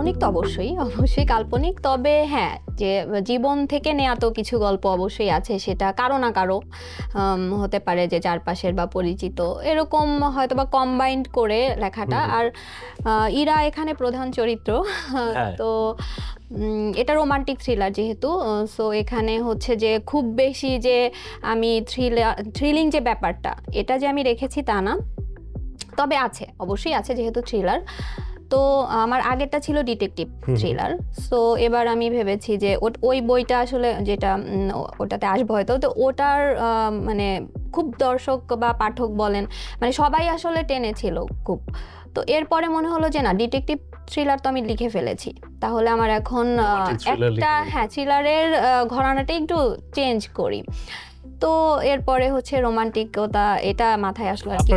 কাল্পনিক তো অবশ্যই কাল্পনিক, তবে হ্যাঁ যে জীবন থেকে নেয়া তো কিছু গল্প অবশ্যই আছে, সেটা কারো না কারো হতে পারে যে চারপাশের বা পরিচিত, এরকম হয়তো বা কম্বাইন্ড করে লেখাটা। আর ইরা এখানে প্রধান চরিত্র। তো এটা রোমান্টিক থ্রিলার যেহেতু, সো এখানে হচ্ছে যে খুব বেশি যে আমি থ্রিলিং যে ব্যাপারটা এটা যে আমি রেখেছি তা না, তবে অবশ্যই আছে যেহেতু থ্রিলার। তো আমার আগেরটা ছিল ডিটেকটিভ থ্রিলার, সো এবার আমি ভেবেছি যে ওই বইটা আসলে যেটা ওটাতে আসবো হয়তো, তো ওটার মানে খুব দর্শক বা পাঠক বলেন মানে সবাই আসলে টেনেছিল খুব। তো এরপরে মনে হলো যে না, ডিটেকটিভ থ্রিলার তো আমি লিখে ফেলেছি, তাহলে আমার এখন একটা থ্রিলারের ঘরানাটা একটু চেঞ্জ করি। তো এরপরে হচ্ছে রোমান্টিকতা, এটা মাথায় আসলো আর কি।